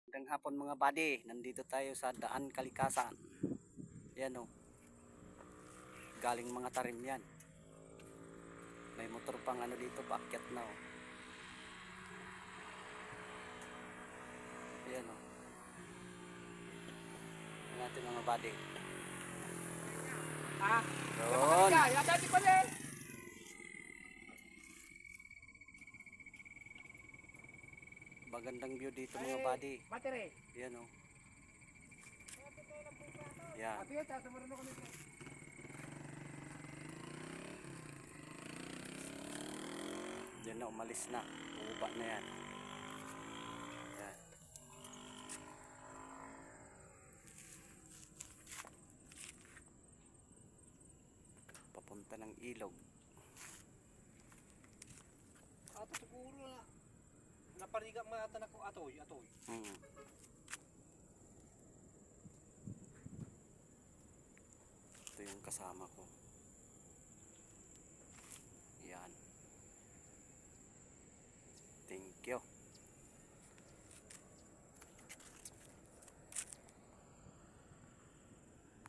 Magandang hapon mga buddy, nandito tayo sa Daan Kalikasan. Yan o, galing mga tarim yan. May motor pang ano dito, paakyat na o. Yan o. Yan natin mga buddy. Ah, Yun. dati ko din. Magandang view dito mga buddy. Battery. Yan o. Yan. Ate, tatawaran ako nito. Yan na, umalis na. Bumaba na yan. Yan. Papunta ng ilog. Ato siguro na. Napariga mga atan ako atoy. Hmm. Ito yung kasama ko.